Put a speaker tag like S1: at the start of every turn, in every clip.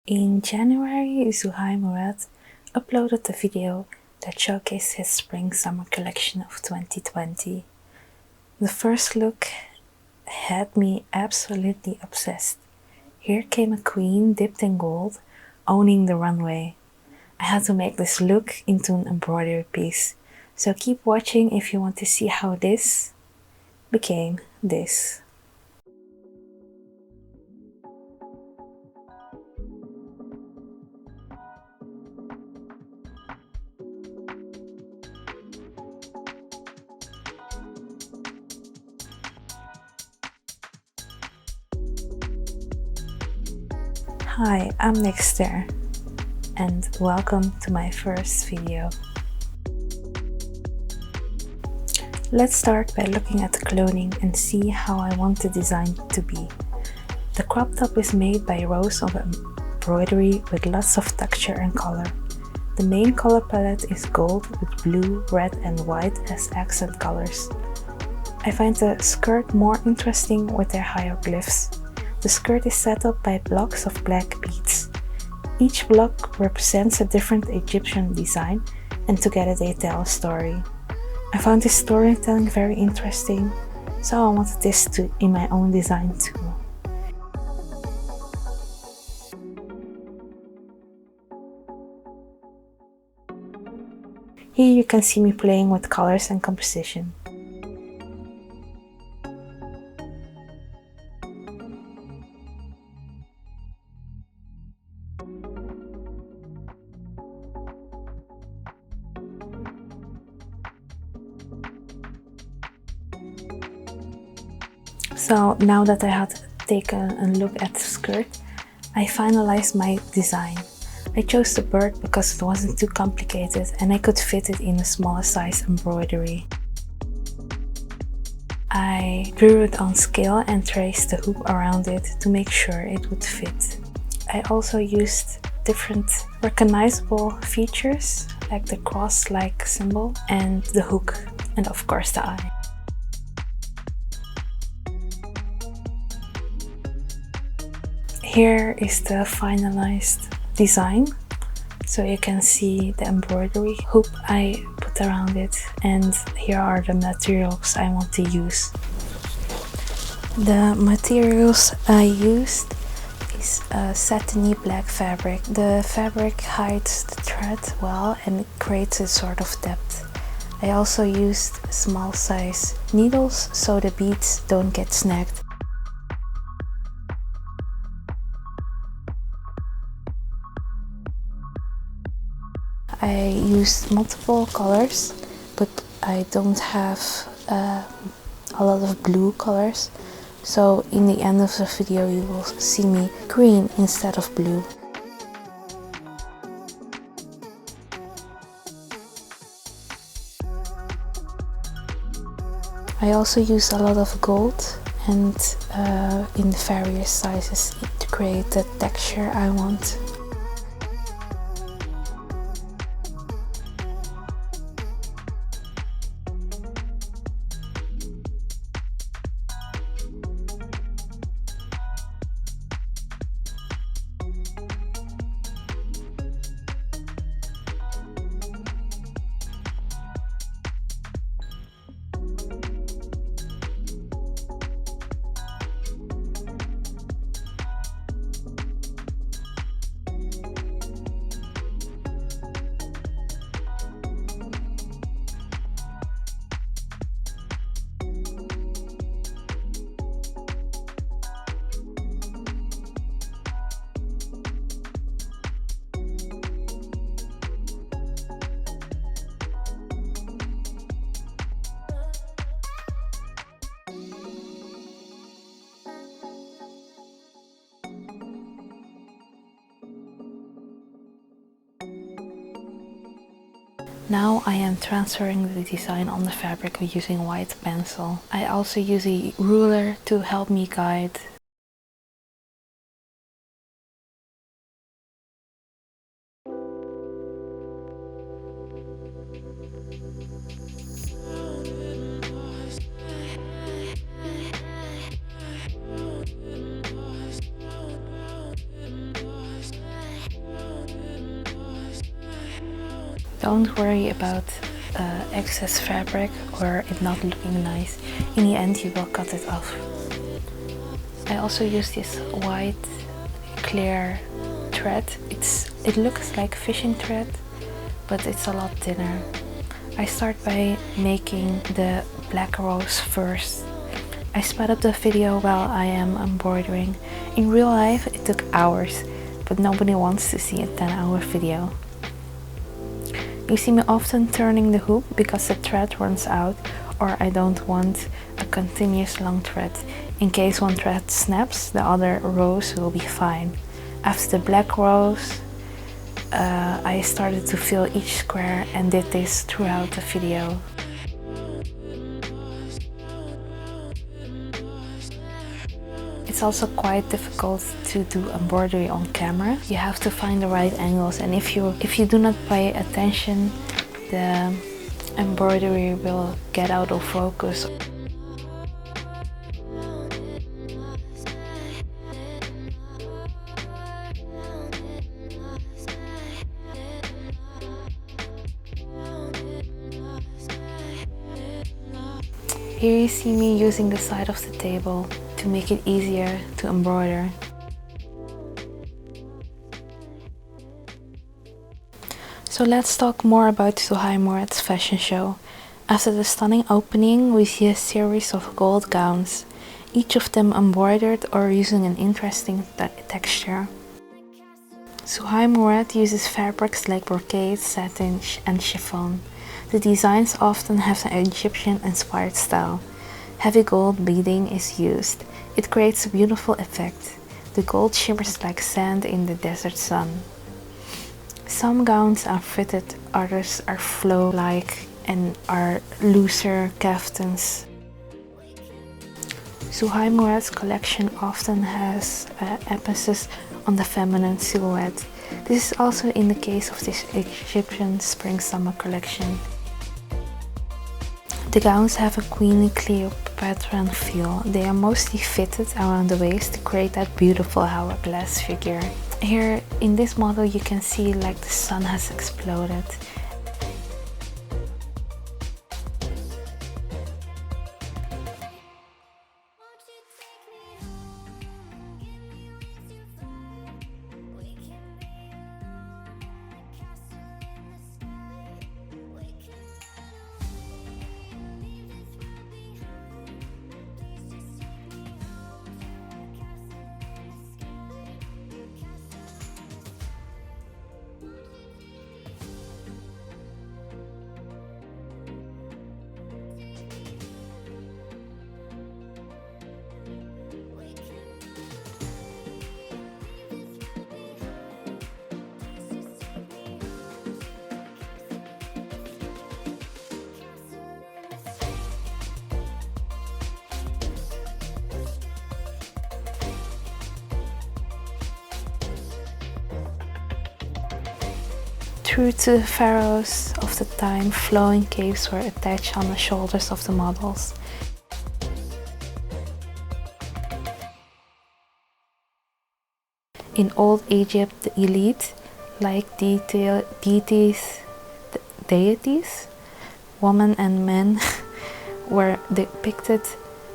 S1: In January, Zuhair Murad uploaded a video that showcased his spring-summer collection of 2020. The first look had me absolutely obsessed. Here came a queen dipped in gold, owning the runway. I had to make this look into an embroidery piece, so keep watching if you want to see how this became this. Hi, I'm Nexter, and welcome to my first video. Let's start by looking at the clothing and see how I want the design to be. The crop top is made by rows of embroidery with lots of texture and color. The main color palette is gold with blue, red and white as accent colors. I find the skirt more interesting with their hieroglyphs. The skirt is set up by blocks of black beads. Each block represents a different Egyptian design, and together they tell a story. I found this storytelling very interesting, so I wanted this in my own design too. Here you can see me playing with colors and composition. So now that I had taken a look at the skirt, I finalized my design. I chose the bird because it wasn't too complicated and I could fit it in a smaller size embroidery. I drew it on scale and traced the hoop around it to make sure it would fit. I also used different recognizable features like the cross-like symbol and the hook and of course the eye. Here is the finalized design, so you can see the embroidery hoop I put around it, and here are the materials I want to use. The materials I used is a satiny black fabric. The fabric hides the thread well and it creates a sort of depth. I also used small size needles so the beads don't get snagged. I used multiple colors, but I don't have a lot of blue colors, so in the end of the video you will see me green instead of blue. I also used a lot of gold and in various sizes to create the texture I want. Now I am transferring the design on the fabric using white pencil. I also use a ruler to help me guide. Don't worry about excess fabric or it not looking nice. In the end you will cut it off. I also use this white clear thread. It looks like fishing thread, but it's a lot thinner. I start by making the black rose first. I sped up the video while I am embroidering. In real life it took hours, but nobody wants to see a 10-hour video. You see me often turning the hoop because the thread runs out, or I don't want a continuous long thread. In case one thread snaps, the other rows will be fine. After the black rose, I started to fill each square and did this throughout the video. It's also quite difficult to do embroidery on camera. You have to find the right angles, and if you do not pay attention, the embroidery will get out of focus. Here you see me using the side of the table to make it easier to embroider. So let's talk more about Zuhair Murad's fashion show. After the stunning opening, we see a series of gold gowns, each of them embroidered or using an interesting texture. Zuhair Murad uses fabrics like brocade, satin and chiffon. The designs often have an Egyptian-inspired style. Heavy gold beading is used. It creates a beautiful effect. The gold shimmers like sand in the desert sun. Some gowns are fitted, others are flow-like and are looser kaftans. Zuhair Murad's collection often has emphasis on the feminine silhouette. This is also in the case of this Egyptian spring-summer collection. The gowns have a queenly Cleopatra feel. They are mostly fitted around the waist to create that beautiful hourglass figure. Here in this model you can see like the sun has exploded. True to the pharaohs of the time, flowing capes were attached on the shoulders of the models. In Old Egypt, the elite, like deities, women and men, were depicted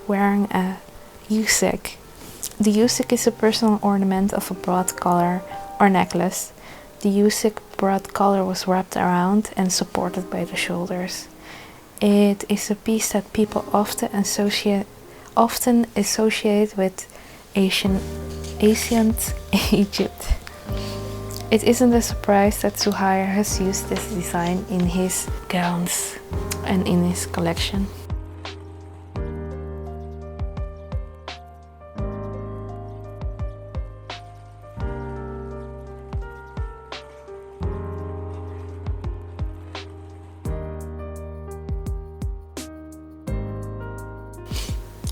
S1: wearing a yusik. The yusik is a personal ornament of a broad collar or necklace. The yusik broad collar was wrapped around and supported by the shoulders. It is a piece that people often associate with ancient Egypt. It isn't a surprise that Zuhair has used this design in his gowns and in his collection.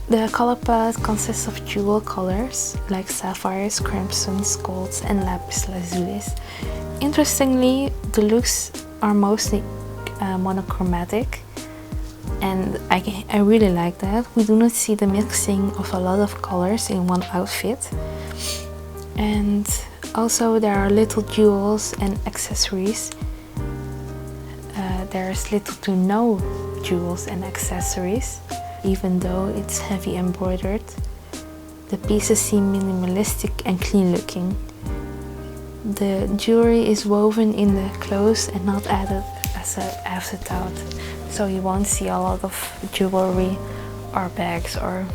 S1: The color palette consists of jewel colors like sapphires, crimsons, golds and lapis lazulis. Interestingly, the looks are mostly monochromatic, and I really like that. We do not see the mixing of a lot of colors in one outfit. And also there are little jewels and accessories there's little to no jewels and accessories. Even though it's heavy embroidered, the pieces seem minimalistic and clean looking. The jewelry is woven in the clothes and not added as an afterthought, so you won't see a lot of jewelry or bags or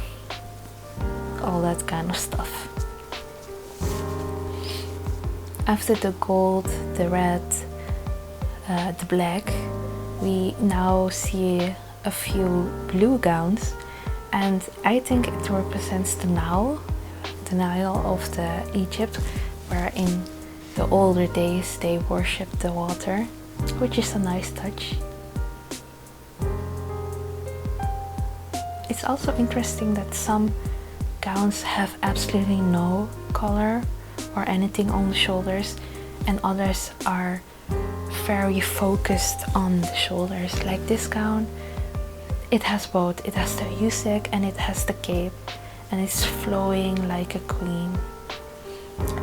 S1: all that kind of stuff. After the gold, the red, the black, we now see a few blue gowns, and I think it represents the Nile of the Egypt, where in the older days they worshipped the water, which is a nice touch. It's also interesting that some gowns have absolutely no collar or anything on the shoulders, and others are very focused on the shoulders. Like this gown, it has both. It has the Yusek and it has the cape, and it's flowing like a queen.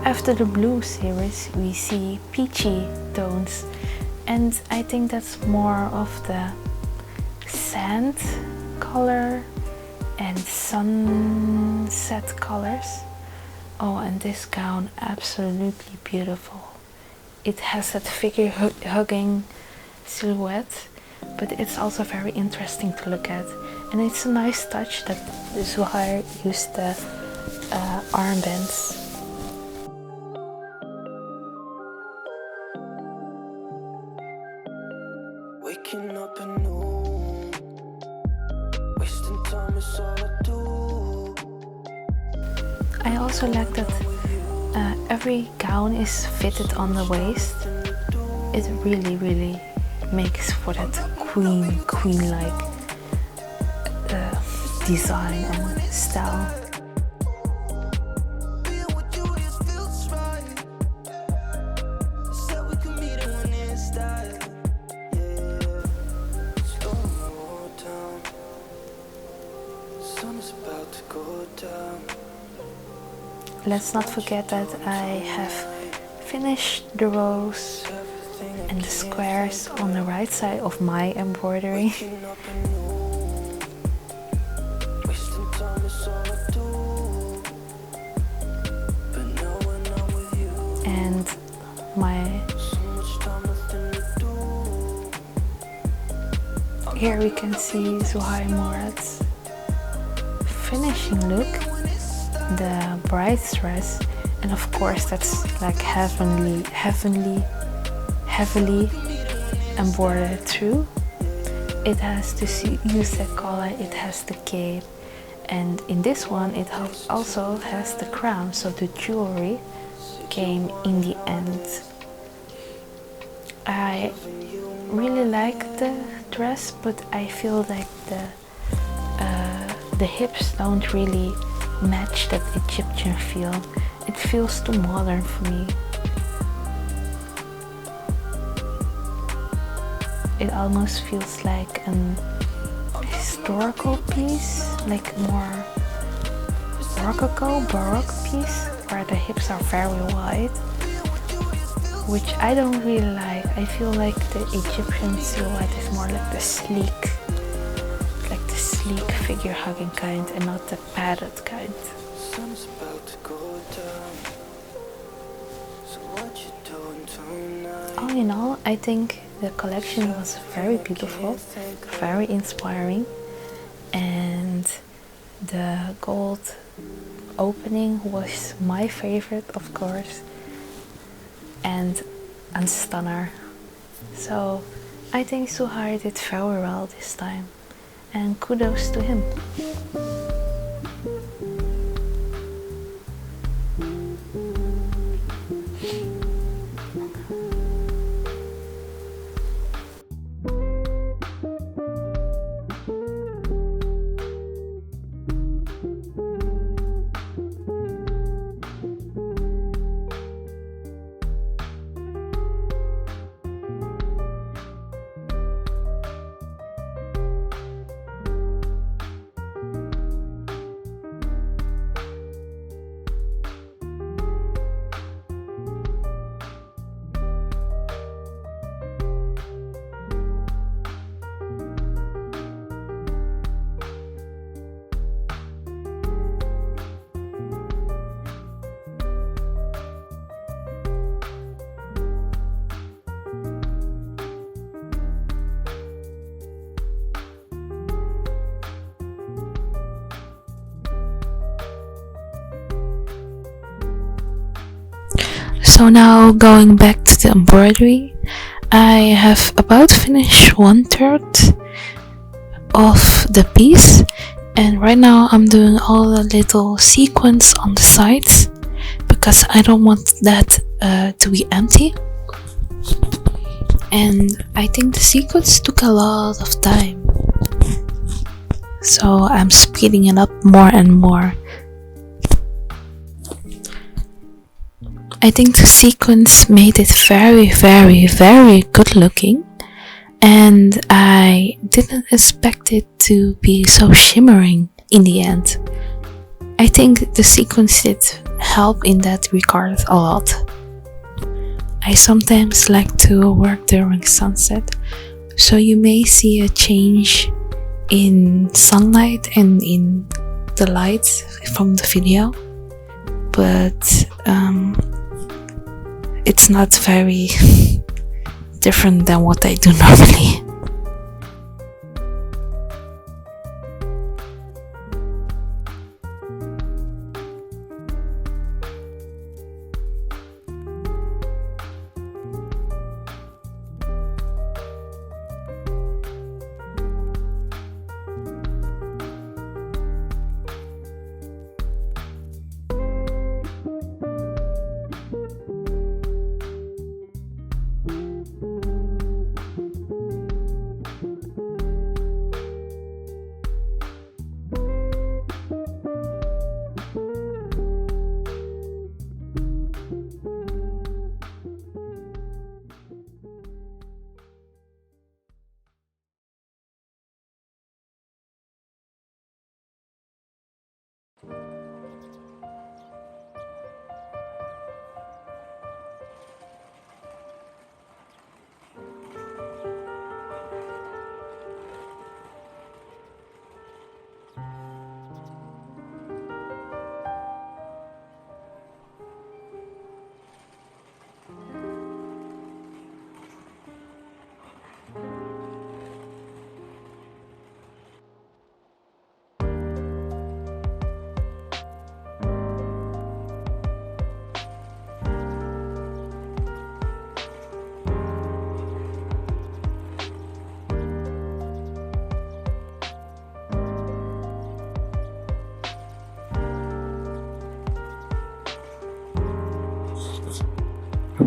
S1: After the blue series, we see peachy tones, and I think that's more of the sand color and sunset colors. Oh, and this gown, absolutely beautiful. It has that figure hugging silhouette, but it's also very interesting to look at. And it's a nice touch that Zuhair used the armbands.
S2: Waking up anew, wasting time is all I do.
S1: I also like that every gown is fitted on the waist. It really makes for that queen-like design and style. Let's not forget that I have finished the rows and the squares on the right side of my embroidery. And here we can see Zuhair Murad's finishing look, the bride's dress, and of course that's like heavily embroidered through. It has the Yusek collar, it has the cape, and in this one it also has the crown, so the jewelry came in the end. I really like the dress, but I feel like the hips don't really match that Egyptian feel. It feels too modern for me. It almost feels like an historical piece, like more rococo, baroque piece, where the hips are very wide, which I don't really like. I feel like the Egyptian silhouette is more like the sleek figure hugging kind, and not the padded kind. All in all, I think the collection was very beautiful, very inspiring, and the gold opening was my favorite, of course, and a stunner. So I think Zuhair did very well this time, and kudos to him. So now going back to the embroidery, I have about finished 1/3 of the piece, and right now I'm doing all the little sequins on the sides because I don't want that to be empty. And I think the sequence took a lot of time, so I'm speeding it up more and more. I think the sequence made it very, very, very good looking, and I didn't expect it to be so shimmering in the end. I think the sequence did help in that regard a lot. I sometimes like to work during sunset, so you may see a change in sunlight and in the lights from the video, but it's not very different than what I do normally.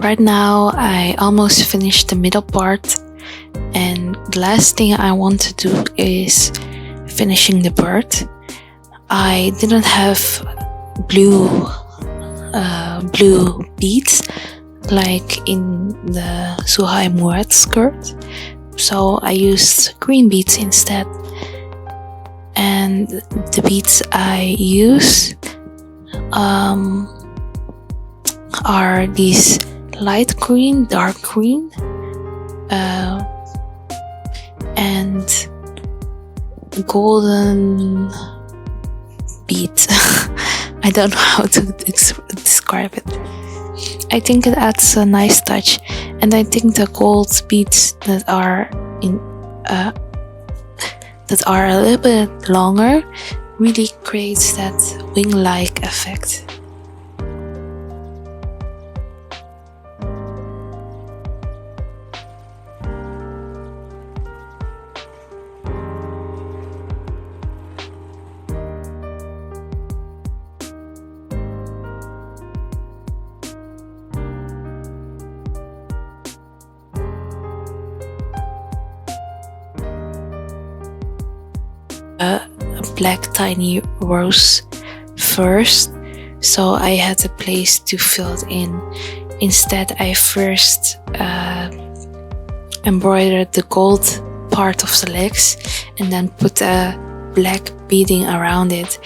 S1: Right now I almost finished the middle part, and the last thing I want to do is finishing the bird. I didn't have blue beads like in the Zuhair Murad skirt, so I used green beads instead. And the beads I use are these light green, dark green, and golden beads. I don't know how to describe it. I think it adds a nice touch, and I think the gold beads that are a little bit longer really creates that wing-like effect. A black tiny rose first, so I had a place to fill it in. Instead, I first embroidered the gold part of the legs and then put a black beading around it.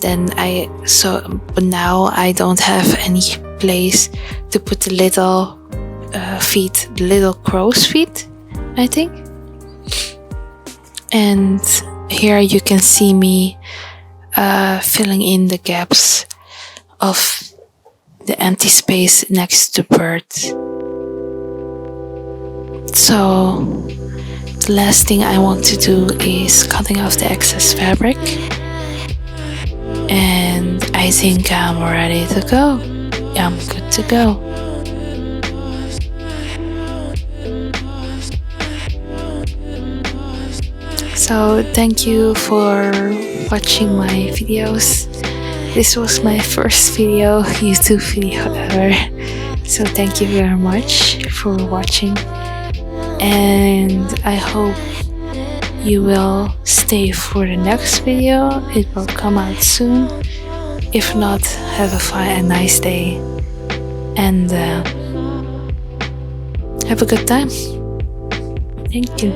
S1: But now I don't have any place to put the little feet, the little crow's feet, I think. And here you can see me filling in the gaps of the empty space next to the bird. So the last thing I want to do is cutting off the excess fabric, and I think I'm ready to go. I'm good to go. So thank you for watching my videos. This was my first YouTube video ever. So thank you very much for watching, and I hope you will stay for the next video. It will come out soon. If not, have a nice day, and have a good time. Thank you.